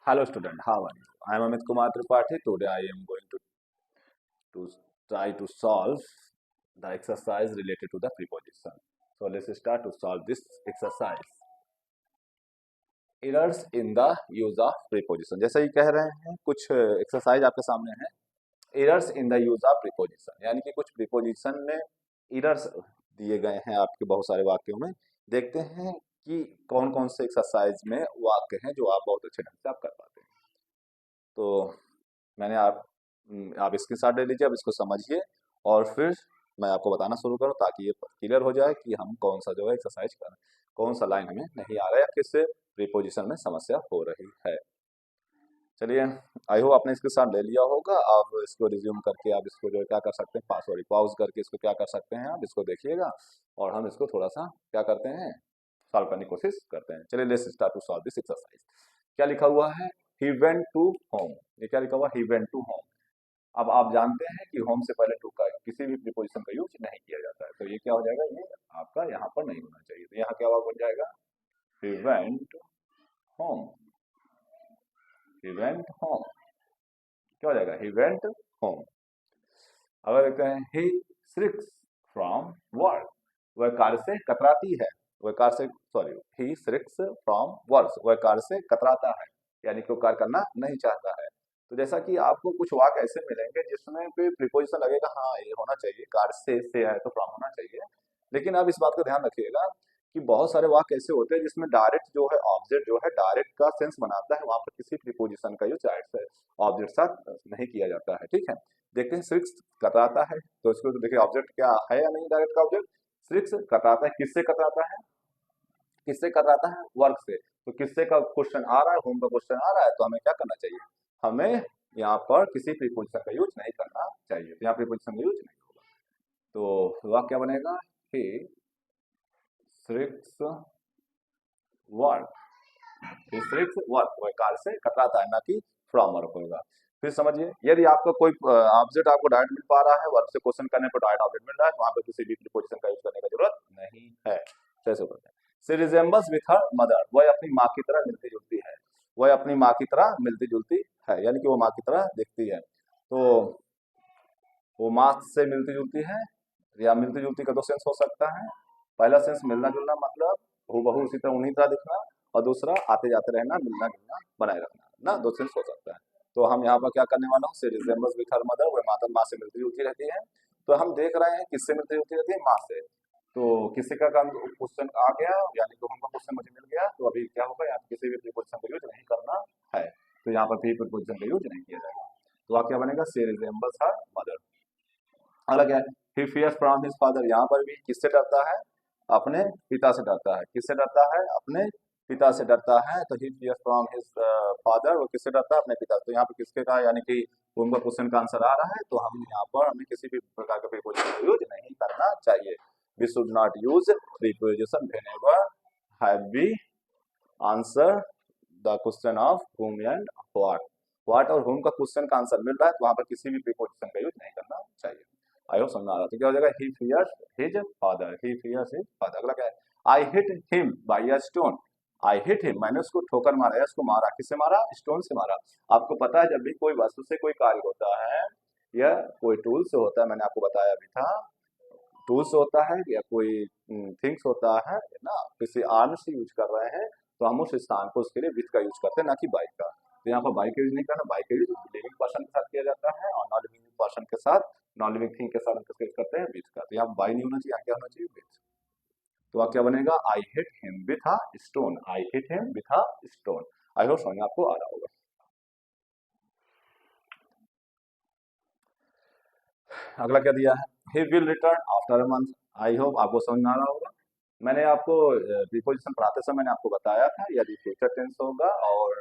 Hello student, how are you? I am Amit Kumar Tripathi. Today I am going to try to solve the exercise related to the preposition. So let's start to solve this exercise. Errors in the use of preposition. जैसे ही कह रहे हैं कुछ exercise आपके सामने है. Errors in the use of preposition, यानी कि कुछ प्रीपोजिशन में एरर्स दिए गए हैं आपके बहुत सारे वाक्यों में. देखते हैं कि कौन कौन से एक्सरसाइज में वाक्य हैं जो आप बहुत अच्छे ढंग से आप कर पाते हैं. तो मैंने आप इसके साथ ले लीजिए, अब इसको समझिए और फिर मैं आपको बताना शुरू करूँ ताकि ये क्लियर हो जाए कि हम कौन सा जो है एक्सरसाइज कर, कौन सा लाइन हमें नहीं आ रहा है या किससे प्रीपोजिशन में समस्या हो रही है. चलिए, आई होप आपने इसके साथ ले लिया होगा. आप इसको रिज्यूम करके आप इसको जो है क्या कर सकते हैं, पासवर्ड पॉज करके इसको क्या कर सकते हैं, आप इसको देखिएगा और हम इसको थोड़ा सा क्या करते हैं, सॉल्व करने की कोशिश करते हैं. चलिए let's start to solve this exercise. क्या लिखा हुआ है, ही वेंट टू होम. ये क्या लिखा हुआ, ही वेंट टू होम. अब आप जानते हैं कि होम से पहले टू का किसी भी प्रीपोजिशन का यूज नहीं किया जाता है, तो ये क्या हो जाएगा, ये आपका यहाँ पर नहीं होना चाहिए. तो यहाँ क्या बन जाएगा, he went home. He went home क्या हो जाएगा, ही वेंट होम. अगर कहें ही श्रिक्स फ्रॉम वर्क, वह कार्य से कतराती है. वह कार्य से सॉरी ही श्रिक्स फ्रॉम वर्क, वह कार्य से कतराता है, यानी कि वो कार्य करना नहीं चाहता है. तो जैसा कि आपको कुछ वाक्य ऐसे मिलेंगे जिसमें कोई प्रीपोजिशन लगेगा, हाँ ये होना चाहिए, कार्य से है तो फ्रॉम होना चाहिए. लेकिन आप इस बात का ध्यान रखिएगा कि बहुत सारे वाक्य ऐसे होते हैं जिसमें डायरेक्ट जो है ऑब्जेक्ट जो है डायरेक्ट का सेंस बनाता है, वहां पर किसी प्रीपोजिशन का यूज डायरेक्ट से ऑब्जेक्ट साथ नहीं किया जाता है. ठीक है, देखते हैं श्रिक्स कतराता है, तो इसको तो देखिए ऑब्जेक्ट क्या है या नहीं, डायरेक्ट का ऑब्जेक्ट. श्रिक्स कतराता है, किससे कतराता है, किससे कतराता है, वर्क से. तो किससे का क्वेश्चन आ रहा है, होम का क्वेश्चन आ रहा है, तो हमें क्या करना चाहिए, हमें यहाँ पर किसी प्रीपोजिशन का यूज नहीं करना चाहिए. तो यहाँ प्रीपोजिशन का यूज नहीं होगा. तो वाक्य क्या बनेगा, ही श्रिक्स वर्क. ही श्रिक्स वर्क, वह कार्य से कतराता है, ना कि फ्रॉम वर्क होगा. फिर समझिए, यदि आपका कोई ऑब्जेक्ट आपको डायरेक्ट मिल पा रहा है, वर्क से क्वेश्चन करने पर डायरेक्ट ऑब्जेक्ट मिल रहा है, तो वहां पर किसी भी प्रीपोजिशन का यूज करने की जरूरत नहीं है. जैसे बोलते हैं she resembles with her mother, वह अपनी माँ की तरह मिलती जुलती है. वह अपनी माँ की तरह मिलती जुलती है, यानी कि वो माँ की तरह दिखती है. तो वो माँ से मिलती जुलती है, या मिलती जुलती का दो सेंस हो सकता है. पहला सेंस मिलना जुलना, मतलब हूबहू उसी तरह उन्हीं तरह दिखना, और दूसरा आते जाते रहना, मिलना जुलना बनाए रखना ना, दो सेंस हो सकता है. तो हम यहाँ पर क्या करने वाला हूँ, she resembles with her mother, वह माता माँ से मिलती जुलती रहती है. तो हम देख रहे हैं किससे मिलती जुलती रहती है, माँ से. तो किसी का क्वेश्चन आ गया, यानी कि उनका क्वेश्चन मुझे मिल गया, तो अभी क्या होगा, यहाँ पे किसी भी प्रीपोजिशन का यूज नहीं करना है. तो यहाँ पर भी प्रीपोजिशन का यूज नहीं किया जाएगा. तो वाक्य बनेगा शी रिजेंबल्स हर मदर. अलग है, ही फियर्स फ्रॉम हिज फादर. यहाँ पर भी किससे डरता है, अपने पिता से डरता है. किससे डरता है, अपने पिता से डरता है. तो ही फियर्स फ्रॉम हिज फादर, वो किससे डरता है, अपने पिता. तो यहाँ पे किसके का, यानी कि उनका क्वेश्चन का आंसर आ रहा है, तो हम यहाँ पर हमें किसी भी प्रकार का प्रीपोजिशन यूज नहीं करना चाहिए. We should not use preposition whenever have we answer the question of whom and what और whom का क्वेश्चन का आंसर मिल रहा है, तो वहां पर किसी भी प्रीपोजिशन का यूज नहीं करना चाहिए. आई होप समझ आ रहा. तो क्या हो जाएगा, ही फियर्स हिज फादर. ही फियर्स हिज फादर. अगला क्या है, I hit him by a stone. I hit him, मैंने उसको ठोकर मारा या उसको मारा. किससे मारा, स्टोन से मारा. आपको पता है जब भी कोई वस्तु से कोई कार्य होता है या कोई टूल से होता है, मैंने आपको बताया भी था, टूल्स होता है या कोई थिंग्स होता है ना, किसी आर्म से यूज कर रहे हैं, तो हम उस स्थान को उसके लिए विथ का यूज करते हैं, ना कि बाइक का. तो यहाँ पर बाइक का यूज नहीं करना. बाइक का यूज लिविंग पर्सन के साथ किया जाता है, और नॉन लिविंग पर्सन के साथ, नॉन लिविंग थिंग के साथ हम यूज करते हैं विथ का. तो यहाँ बाई नहीं होना चाहिए, यहाँ क्या होना चाहिए, विथ. तो आप क्या बनेगा, I hit him with a stone. I hit him with a stone. I hope समझ आपको आ रहा होगा. अगला क्या दिया है, he will return after a month. I hope आपको समझ में आ रहा होगा. मैंने आपको प्रीपोजिशन पढ़ाते समय मैंने आपको बताया था, यदि फ्यूचर टेंस होगा और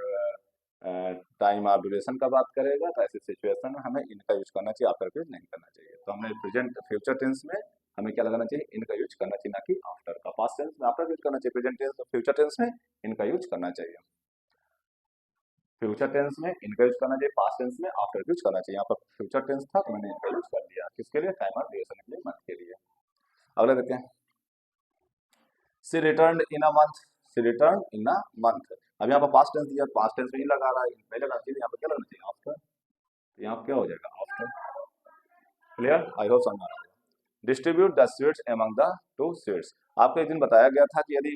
टाइम और ड्यूरेशन का बात करेगा, तो ऐसी सिचुएशन में हमें इनका यूज करना चाहिए, आफ्टर का यूज नहीं करना चाहिए. तो हमने प्रेजेंट फ्यूचर टेंस में हमें क्या लगाना चाहिए, इनका यूज करना चाहिए, ना कि आफ्टर का. पास्ट टेंस में आफ्टर यूज करना चाहिए, प्रेजेंट टेंस और फ्यूचर टेंस में इनका यूज करना चाहिए. फ्यूचर टेंस में इनका यूज करना चाहिए, पास्ट टेंस में आफ्टर यूज करना चाहिए. यहाँ पर फ्यूचर टेंस था तो मैंने इनका यूज कर लिया, किसके लिए, टाइम और ड्यूरेशन के लिए, मंथ के लिए. अगला देखते हैं, she return in a month. She return in a month. अब यहाँ पर पास्ट टेंस दिया, पास्ट टेंस में ही लगा रहा है, नहीं लगाना चाहिए, यहाँ पर क्या लगना चाहिए, आफ्टर। तो यहाँ पर क्या हो जाएगा, आफ्टर। क्लियर, आई होप समझ आ रहा है। Distribute the sweets among the two sweets. आपको एक दिन बताया गया था कि यदि,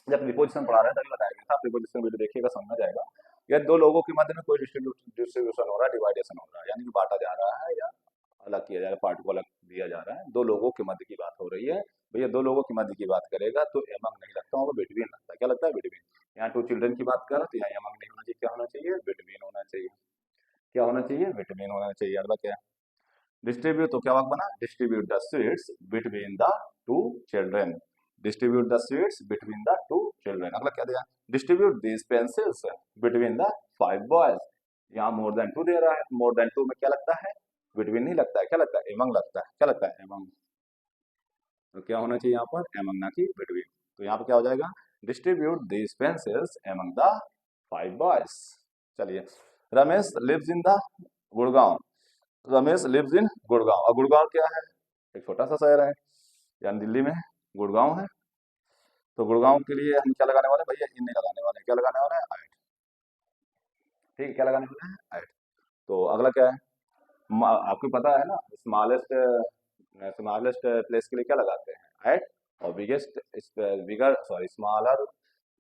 जब प्रीपोजिशन पढ़ा रहे थे तभी बताया गया था, प्रीपोजिशन वीडियो देखिएगा समझ में जाएगा। यदि दो लोगों के मध्य में कोई डिस्ट्रीब्यूशन हो रहा है, डिवाइडेशन हो रहा है, यानी कि बांटा जा रहा है या अलग किया जा रहा है, पार्ट को अलग दिया जा रहा है, दो लोगों के मध्य की बात हो रही है, भैया दो लोगों के मध्य की बात करेगा तो एमंग नहीं लगता होगा, बिटवीन लगता है। क्या लगता है, बिटवीन। यहाँ टू चिल्ड्रन की बात कर रहा तो यहाँ एमंग नहीं होना चाहिए, क्या होना चाहिए, बिटवीन होना चाहिए। क्या होना चाहिए, बिटवीन होना चाहिए। अगला क्या है, डिस्ट्रीब्यूट, तो क्या वाक्य बना, distribute the sweets between the two children. Distribute the sweets between the two children. अगला क्या दिया, distribute these pencils between the 5 boys. यहाँ मोर देन 2 दे रहा है, मोर देन 2 में क्या लगता है, बिटवीन नहीं लगता है, क्या लगता है, एमंग लगता है। क्या लगता है, एमंग। तो क्या होना चाहिए यहाँ पर, एमंग ना कि बिटवीन। तो यहाँ पर क्या हो जाएगा, distribute these pencils among the 5 boys. चलिए, Ramesh lives in the Gurgaon. Ramesh lives in Gurgaon. और गुड़गांव क्या है, एक छोटा सा शहर है, यानी दिल्ली में गुड़गांव है। तो गुड़गांव के लिए हम क्या लगाने वाले हैं भैया, इन नहीं लगाने वाले, क्या लगाने वाले हैं, आइट। ठीक है, क्या लगाने वाले हैं, आइट। तो अगला क्या है, आपको पता है ना, स्मॉलेस्ट स्मॉलेस्ट प्लेस के लिए क्या लगाते हैं, एट। और बिगेस्ट बिगर सॉरी स्मॉलर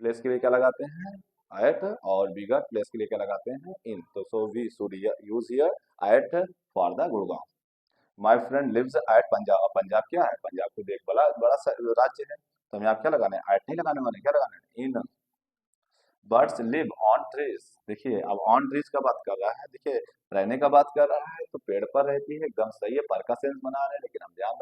प्लेस के लिए क्या लगाते हैं, एट। और बिगर प्लेस के लिए क्या लगाते हैं, इन। तो so we should use here at for the Gurgaon. My friend lives at Punjab. और पंजाब क्या है, पंजाब को देख बड़ा बड़ा राज्य है, तो हमें आप क्या लगाने हैं, एट नहीं लगाने वाले, क्या लगाने हैं, in. Birds live on trees. देखिए अब ऑन ट्रीज का बात कर रहा है, देखिए रहने का बात कर रहा है तो पेड़ पर रहती है, एकदम सही है, पर का सेंस बना रहे हैं, लेकिन हम ध्यान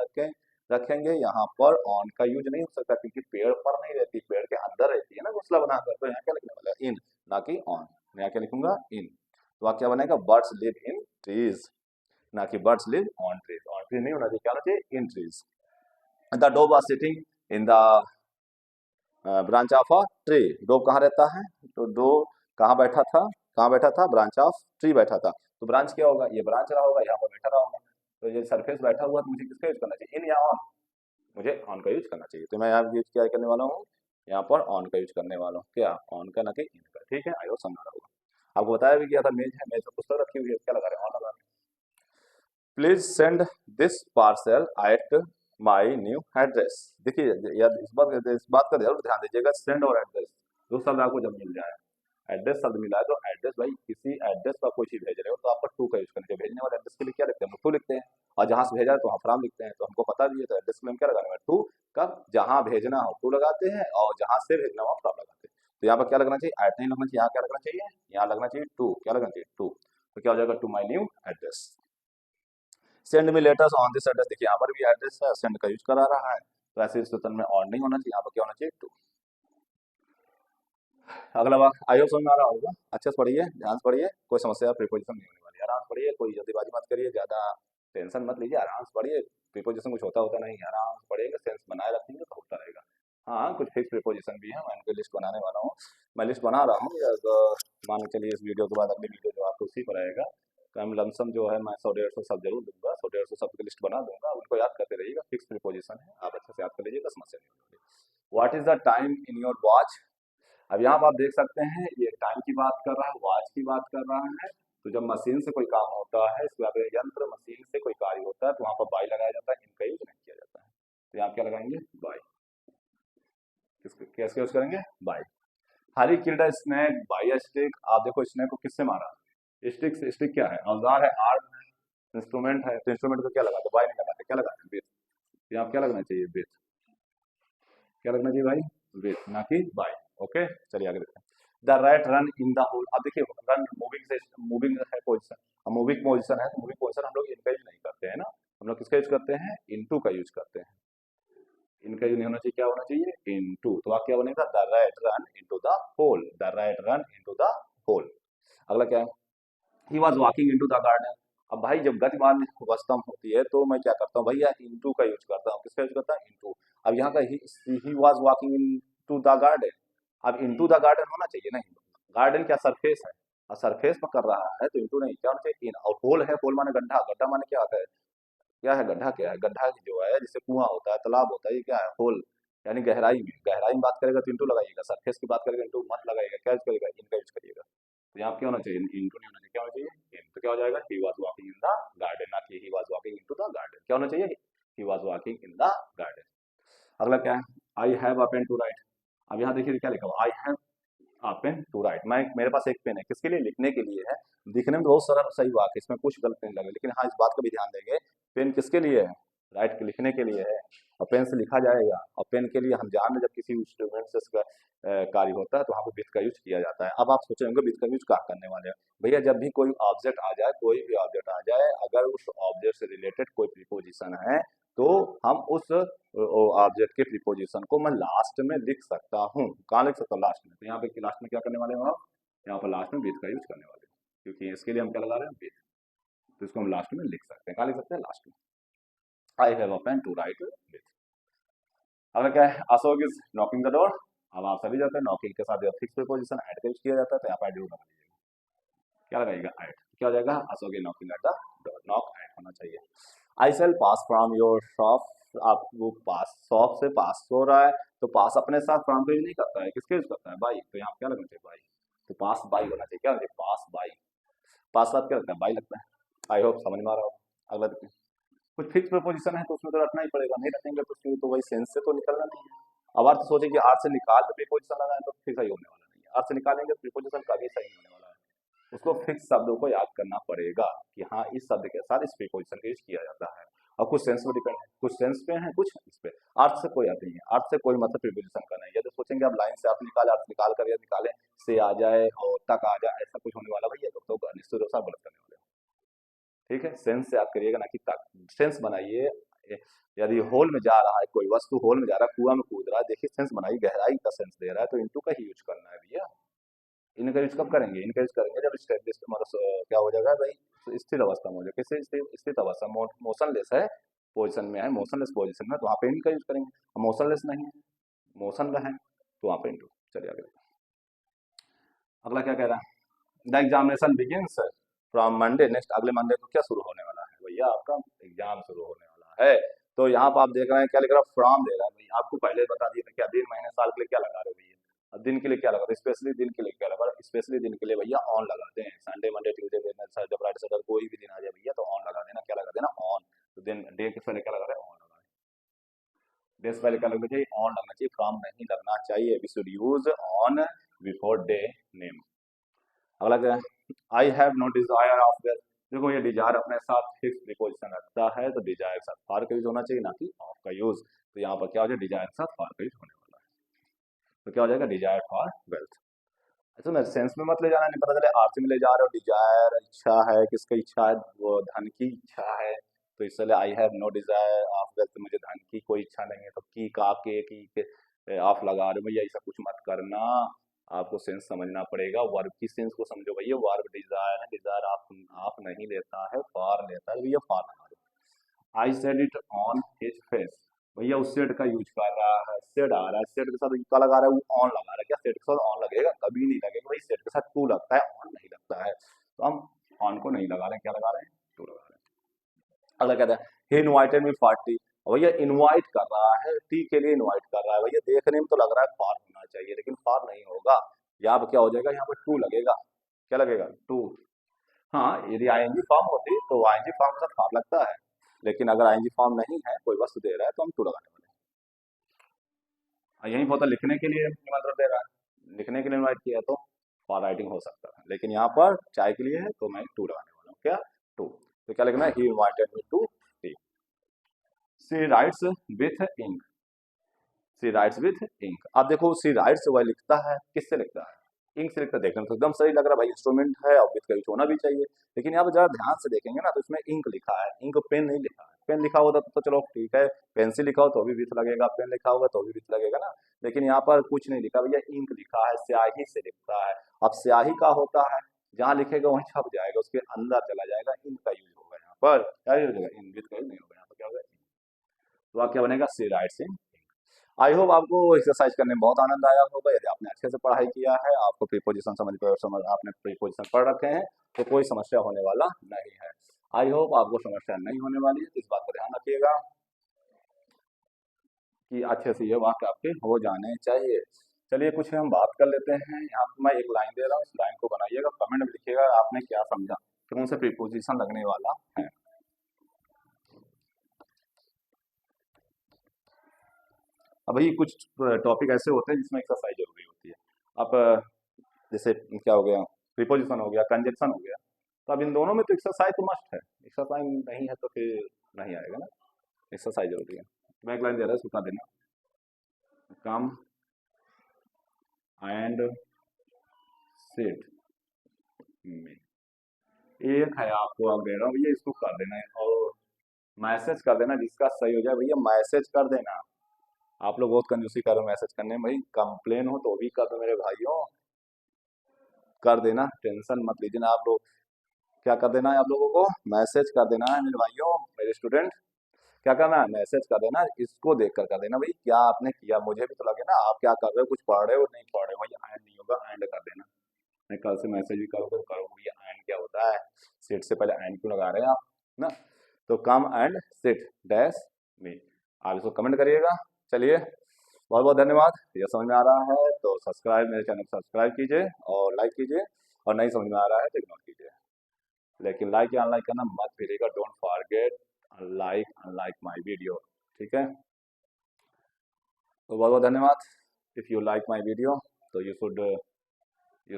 रखेंगे यहाँ पर ऑन का यूज नहीं हो सकता, क्योंकि पेड़ पर नहीं रहती, पेड़ के अंदर रहती है ना घोंसला बनाकर। तो यहाँ क्या लिखने वाला है, इन, ना कि ऑन। मैं यहाँ क्या लिखूंगा, इन। तो आप क्या बनेगा, बर्ड्स लिव इन ट्रीज, ना कि birds live on trees. On trees नहीं होना चाहिए, क्या होना चाहिए, in trees. The dog was sitting in the branch of a tree. Dog कहाँ रहता है, तो डॉग कहाँ बैठा था, कहाँ बैठा था, ब्रांच ऑफ ट्री बैठा था। तो ब्रांच क्या होगा, ये ब्रांच रहा होगा, यहाँ पर बैठा रहा होगा। तो ये सरफेस बैठा हुआ, तो मुझे किसका यूज करना चाहिए, इन या ऑन, मुझे ऑन का यूज करना चाहिए। तो मैं यहाँ यूज क्या करने वाला हूँ, यहाँ पर ऑन का यूज करने वाला हूँ, क्या, ऑन का, ना कि इन का। ठीक है, आई होप समझ रहा होगा। आपको बताया भी गया था, मेज है, मेज पर पुस्तक रखी हुई है, क्या लगा रहे हैं, ऑन लगा रहे हैं। Please send this parcel at my new address. देखिए यार, इस बात का जरूर ध्यान दीजिएगा, सेंड और एड्रेस दो शब्द आपको जब मिल जाए, एड्रेस शब्द मिला है तो एड्रेस, भाई किसी एड्रेस पर कोई चीज भेज रहे हो तो आपको टू का यूज करना चाहिए। भेजने वाले एड्रेस के लिए क्या लिखते हैं, हम टू लिखते हैं, और जहां से भेजा है तो वहाँ फ्रॉम लिखते हैं। तो हमको पता भी है, तो एड्रेस के लिए हम क्या लगाने वाले, टू। कब, जहां भेजना हो टू लगाते हैं, और जहां से भेजना हो फ्रॉम लगाते हैं। तो यहाँ पर क्या लगना चाहिए, एट नहीं लगना चाहिए, यहाँ क्या लगना चाहिए, यहाँ लगना चाहिए टू। क्या लगना चाहिए, टू। तो क्या हो जाएगा, to my new address. Send me letters on this address. देखिए यहाँ पर भी एड्रेस है, सेंड का यूज करा रहा है, तो ऐसे स्थिति में ऑन नहीं होना चाहिए, यहाँ पर क्या होना चाहिए, टू। अगला वाक्य आई होप समझ में आ रहा होगा, अच्छे से पढ़िए, ध्यान से पढ़िए, कोई समस्या प्रीपोजिशन नहीं होने वाली, आराम से पढ़िए, कोई जल्दीबाजी मत करिए, ज्यादा टेंशन मत लीजिए, आराम से पढ़िए। प्रीपोजिशन कुछ होता नहीं, आराम से पढ़िएगा, सेंस बनाए रखेंगे तो होता रहेगा। हाँ, कुछ फिक्स प्रीपोजिशन भी है, मैं उनकी लिस्ट बनाने वाला हूँ, मैं लिस्ट बना रहा हूँ। मान के चलिए इस वीडियो के बाद अगली वीडियो जो आपको उसी पर आएगा, तो हम लमसम जो है मैं 100-150 शब्द जरूर दूंगा, 100-150 शब्द की लिस्ट बना दूंगा, उनको याद करते रहिएगा, फिक्स प्रीपोजिशन है, आप अच्छे से याद कर लीजिएगा, समस्या नहीं होगी। What is the time in your watch. अब यहाँ पर आप देख सकते हैं, ये टाइम की बात कर रहा है, वॉच की बात कर रहा है। तो जब मशीन से कोई काम होता है, इसके बाद यंत्र मशीन से कोई कार्य होता है, तो वहाँ पर बाई लगाया जाता है, इनका यूज नहीं किया जाता है। तो यहाँ क्या लगाएंगे, बाई। कैसे यूज करेंगे, by. Hari killed snake by a stick. आप देखो स्नेक को किससे मारा, स्टिक से। स्टिक क्या है, औजार है, आर्म है, इंस्ट्रूमेंट है, तो इंस्ट्रूमेंट को क्या लगाते, बाई नहीं लगाते, क्या लगाते, बेस। यहाँ क्या लगना चाहिए, बेस। क्या लगना चाहिए भाई, बेस, ना कि बाई। ओके, चलिए आगे देखते हैं। The rat run in the hole. अब देखिए रन मूविंग से, मूविंग है पोजिशन, अब मूविंग पोजिशन है, तो मूविंग पोजिशन हम लोग इनका यूज नहीं करते हैं ना, हम लोग किसका यूज करते हैं, इनटू का यूज करते हैं। इनका यूज नहीं होना चाहिए, क्या होना चाहिए, इनटू। तो आप क्या बनेगा, the rat run into the hole, the rat run into the hole. अगला क्या है, he was walking into the garden. अब भाई जब गतिमान वस्तु होती है तो मैं क्या करता हूँ भैया, इनटू का यूज करता हूँ, किसका यूज करता है, इनटू। अब यहाँ का ही was walking into the garden, अब इनटू द गार्डन होना चाहिए, नहीं, गार्डन क्या सरफेस है, और सरफेस पर कर रहा है तो इनटू नहीं, क्या होना चाहिए, इन। और होल है, होल माने गड्ढा, गड्ढा माने क्या होता है, क्या है गड्ढा, क्या है गड्ढा, जो है जिससे कुआं होता है, तालाब होता है, ये क्या है, होल। यानी गहराई में बात करेगा तो इंटू लगाइएगा, सरफेस की बात करेगा इंटू मत लगाइएगा, क्या यूज करिएगा, इनका यूज करिएगा। तो यहाँ क्या होना चाहिए, इंटू नहीं होना चाहिए, क्या होना चाहिए इन। तो क्या हो जाएगा, he was walking in the garden, ना कि he was walking into the garden, क्या होना चाहिए, he was walking in the garden. अगला क्या है, I have a pen to write. अब यहाँ देखिए क्या लिखा हुआ, I have a pen to write, मैं मेरे पास एक पेन है, किसके लिए, लिखने के लिए है। दिखने में बहुत सारा सही बात है, इसमें कुछ गलत नहीं लगे, लेकिन हाँ इस बात का भी ध्यान देंगे, पेन किसके लिए है, राइट के लिखने के लिए है, और पेन से लिखा जाएगा। और पेन के लिए हम जान जब किसी इंस्ट्रूमेंट से इसका कार्य होता है तो वहाँ पे विथ का यूज किया जाता है। अब आप सोचे होंगे विथ का यूज कहाँ करने वाले हैं, भैया जब भी कोई ऑब्जेक्ट आ जाए, कोई भी ऑब्जेक्ट आ जाए, अगर उस ऑब्जेक्ट से रिलेटेड कोई प्रीपोजिशन है तो हम उस ऑब्जेक्ट के प्रीपोजिशन को मैं लास्ट में लिख सकता हूँ। कहाँ लिख सकता हूँ, लास्ट में। तो यहाँ पे लास्ट में क्या करने वाले हो आप, यहाँ पर लास्ट में विथ का यूज करने वाले हैं, क्योंकि इसके लिए हम क्या लगा रहे हैं, विथ। तो इसको हम लास्ट में लिख सकते हैं, कहाँ लिख सकते हैं, लास्ट में। I have a pen to write with. अगर क्या है, Ashok is knocking the door. अब आप सभी जाते हैं, नॉकिंग के साथ फिक्स प्रीपोजिशन ऐड का यूज किया जाता है, तो यहाँ पर एड लगा दीजिएगा, क्या लगाइएगा, ऐड। क्या हो जाएगा, Ashok is knocking at the door, knock add होना चाहिए। I sell pass from your shop. आप वो पास, शॉप से पास हो रहा है, तो पास अपने साथ फ्रॉम का यूज नहीं करता है, किसके यूज करता है, बाई। तो यहाँ क्या लगना चाहिए, बाई। तो पास बाई होना चाहिए, क्या होना चाहिए, पास बाई। पास साथ क्या लगता है, बाई लगता है। आई होप समझ में आ रहा होगा। अगला देखिए, कुछ फिक्स प्रपोजिशन है तो उसमें तो रखना ही पड़ेगा, नहीं रखेंगे तो उसमें तो वही सेंस से तो निकलना नहीं है। अब अर्थ सोचे कि अर्थ से निकाल के प्रीपोजिशन लगाए तो फिर सही होने वाला नहीं है, अर्थ से निकालेंगे तो प्रीपोजिशन कभी सही नहीं होने वाला है। उसको फिक्स शब्दों को याद करना पड़ेगा कि हाँ इस शब्द के साथ इस प्रीपोजिशन का यूज किया जाता है। और कुछ सेंस पे डिपेंड है, कुछ सेंस पे है, कुछ इस पे। अर्थ से कोई अर्थ नहीं है, अर्थ से कोई मतलब प्रीपोजिशन का नहीं है। यदि सोचेंगे आप लाइन से अर्थ निकाले, अर्थ निकाल कर या निकाले से आ जाए और तक आ जाए, ऐसा कुछ होने वाला भैया तो निश्चित रूप से आप गलत करने वाले हो। ठीक है, सेंस से याद करिएगा ना कि तक। सेंस बनाइए, यदि होल में जा रहा है कोई वस्तु, होल में जा रहा है, कुआं में कूद रहा है, देखिए सेंस बनाइए, गहराई का सेंस दे रहा है, तो इंटू का ही यूज करना है भैया। इनका यूज कब करेंगे, इनका यूज करेंगे जब स्टेबलिश मतलब क्या हो जाएगा भाई, तो स्थिर अवस्था में हो जाएगा। किससे स्थिर अवस्था, मोशनलेस है पोजिशन में है, मोशनलेस पोजिशन में, तो वहाँ पे इनका यूज करेंगे। मोशनलेस नहीं है, मोशन में है, तो वहाँ पे इंटू। चलिए आगे, अगला क्या कह रहा है, the examination begins from Monday, next अगले मंडे को क्या शुरू होने वाला है भैया, आपका एग्जाम शुरू होने वाला है। तो यहाँ पर आप देख रहे हैं क्या लिख रहा है, फ्रॉम दे रहा है भैया, आपको पहले बता दिया था क्या, दिन महीने साल के लिए क्या लगा रहे हो भैया। अब दिन के लिए क्या लगा रहे, स्पेशली दिन के लिए क्या लगा रहे, स्पेशली दिन के लिए भैया ऑन लगाते हैं। Sunday Monday Tuesday Wednesday Friday Saturday कोई भी दिन आ जाए भैया तो ऑन लगा देना, क्या लगा देना, ऑन। तो दिन डे के पहले क्या लगा रहे हैं, ऑन लगा रहे हैं। डे से पहले क्या लगना चाहिए, ऑन लगना चाहिए, फ्रॉम नहीं लगना चाहिए। We should use on before day name. अगला क्या है, I have no desire of this. देखो ये डिजायर अपने साथ फिक्स प्रीपोजिशन रखता है, तो डिजायर के साथ फॉर का यूज होना चाहिए, ना कि ऑफ का यूज। तो यहाँ पर क्या हो जाएगा, डिजायर के साथ फॉर का यूज होने वाला है, तो क्या हो जाएगा, डिजायर फॉर वेल्थ। अच्छा मैं सेंस में मत ले जाना, नहीं पता चले अर्थ में ले जा रहे हो, डिजायर इच्छा है, किसकी इच्छा है, वो धन की इच्छा है, तो इसलिए I have no desire of wealth, मुझे धन की कोई इच्छा नहीं है। तो की का के ऑफ लगा रहे हो भैया, ऐसा कुछ मत करना। आपको सेंस समझना पड़ेगा, वर्ब की सेंस को समझो भैया। वर्ब डिजायर है, डिजायर आप नहीं लेता है, फॉर लेता है भैया, फॉर लगा दो। I said it on his face, भैया उस सेड का यूज कर रहा है, सेड आ रहा है, सेड के साथ क्या लगा रहा है, वो ऑन लगा रहा है। क्या सेड के साथ ऑन लगेगा, कभी नहीं लगेगा भाई, सेड के साथ टू लगता है, ऑन नहीं लगता है। तो हम ऑन को नहीं लगा रहे हैं, क्या लगा रहे हैं, टू लगा रहे हैं। अगला कहता है, he invited me for T. भैया इनवाइट कर रहा है, टी के लिए इनवाइट कर रहा है भैया, देखने में तो लग रहा है फॉर होना चाहिए, लेकिन फॉर नहीं होगा। यहाँ पर क्या हो जाएगा, यहाँ पर टू लगेगा, क्या लगेगा, टू। हाँ यदि आईएनजी फॉर्म होती तो आईएनजी फॉर्म के साथ फॉर लगता है, लेकिन अगर आईएनजी फॉर्म नहीं है, कोई वस्तु दे रहा है, तो हम टू लगाने वाले हैं। यही होता लिखने के लिए निमंत्रण दे रहा है, लिखने के लिए इनवाइट किया तो फॉर राइटिंग हो सकता है, लेकिन यहाँ पर चाय के लिए है तो मैं टू लगाने वाला हूँ, क्या, टू। तो क्या लिखना है, he invited me to tea. She writes with ink, she writes with ink. अब देखो सी राइट्स वह लिखता है, किससे लिखता है, इंक से लिखता है। देखने में तो एकदम सही लग रहा है भाई, इंस्ट्रूमेंट है और विथ का यूज होना भी चाहिए, लेकिन यहाँ पर जरा ध्यान से देखेंगे ना तो इसमें इंक लिखा है, इंक पेन नहीं लिखा है। पेन लिखा होता तो चलो ठीक है, पेंसिल लिखा हो तो भी विथ लगेगा, पेन लिखा होगा तो भी विथ लगेगा ना, लेकिन यहाँ पर कुछ नहीं लिखा भैया, इंक लिखा है, स्याही से लिखता है। अब स्याही का होता है, जहाँ लिखेगा वहीं छप जाएगा, उसके अंदर चला जाएगा, इंक का यूज होगा। यहाँ पर क्या यूज होगा, इन, विथ का यूज नहीं होगा, यहाँ पर क्या होगा, तो वाक्य बनेगा सी राइट्स इन। आई होप आपको एक्सरसाइज करने में बहुत आनंद आया होगा। यदि आपने अच्छे से पढ़ाई किया है, आपको प्रीपोजिशन आपने प्रीपोजिशन पढ़ रखे हैं, तो कोई समस्या होने वाला नहीं है। आई होप आपको समस्या नहीं होने वाली है, इस बात का ध्यान रखिएगा कि अच्छे से ये वाक्य आपके हो जाने चाहिए। चलिए कुछ हम बात कर लेते हैं। यहाँ पे मैं एक लाइन दे रहा हूँ, इस लाइन को बनाइएगा, कमेंट में लिखिएगा आपने क्या समझा, कौन सा प्रीपोजिशन लगने वाला है। अब भाई कुछ टॉपिक ऐसे होते हैं जिसमें एक्सरसाइज जरूरी होती है। अब जैसे क्या हो गया, प्रीपोजिशन हो गया, कंजक्शन हो गया, तो अब इन दोनों में तो एक्सरसाइज तो मस्ट है। एक्सरसाइज नहीं है तो फिर नहीं आएगा ना, एक्सरसाइज जरूरी है। मैं एक लाइन दे रहा है, सुना देना। कम एंड सिट में, एक है आपको अब दे रहा हूँ भैया, इसको कर देना है और मैसेज कर देना, जिसका सही हो जाए भैया मैसेज कर देना। आप लोग बहुत कंजूसी कर रहे हो मैसेज करने में, भाई कंप्लेन हो तो भी कर दो मेरे भाइयों, कर देना, टेंशन मत लीजिए ना आप लोग। क्या कर देना है आप लोगों को, मैसेज कर देना है मेरे भाइयों, मेरे स्टूडेंट। क्या करना है, मैसेज कर देना, इसको देख कर देना भाई क्या आपने किया, मुझे भी तो लगे ना आप क्या कर रहे हो, कुछ पढ़ रहे हो नहीं पढ़ रहे हो। भैया एंड नहीं होगा, एंड कर देना। मैं कल से मैसेज भी करो तो करो भैया, एंड क्या होता है, सिट से पहले एंड क्यों लगा रहे हैं आप ना। तो कम एंड सिट डैश मी, आप इसको कमेंट करिएगा। चलिए बहुत बहुत धन्यवाद। यह समझ में आ रहा है तो सब्सक्राइब, मेरे चैनल को सब्सक्राइब कीजिए और लाइक कीजिए, और नहीं समझ में आ रहा है तो इग्नोर कीजिए, लेकिन लाइक या अनलाइक करना मत भूलिएगा। Don't forget like unlike my video, ठीक है। तो बहुत बहुत धन्यवाद। If you like my video तो you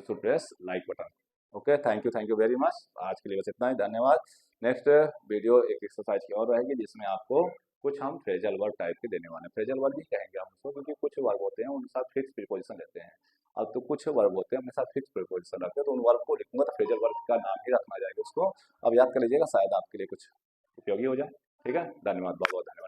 should press like button. Okay, thank you very much. आज के लिए बस इतना ही, धन्यवाद। नेक्स्ट वीडियो एक एक्सरसाइज की और रहेगी, जिसमें आपको कुछ हम फ्रेजल वर्ब टाइप के देने वाले हैं। फ्रेजल वर्ब ही कहेंगे हम उसको, क्योंकि कुछ वर्ब होते हैं उनके साथ फिक्स प्रीपोजिशन लेते हैं, अब तो कुछ वर्ब होते हैं अपने साथ फिक्स प्रीपोजिशन रखते हैं, तो उन वर्ब को लिखूंगा तो फ्रेजल वर्ब का नाम ही रखना जाएगा उसको। अब याद कर लीजिएगा, शायद आपके लिए कुछ उपयोगी हो जाए। ठीक है, धन्यवाद, बहुत बहुत धन्यवाद।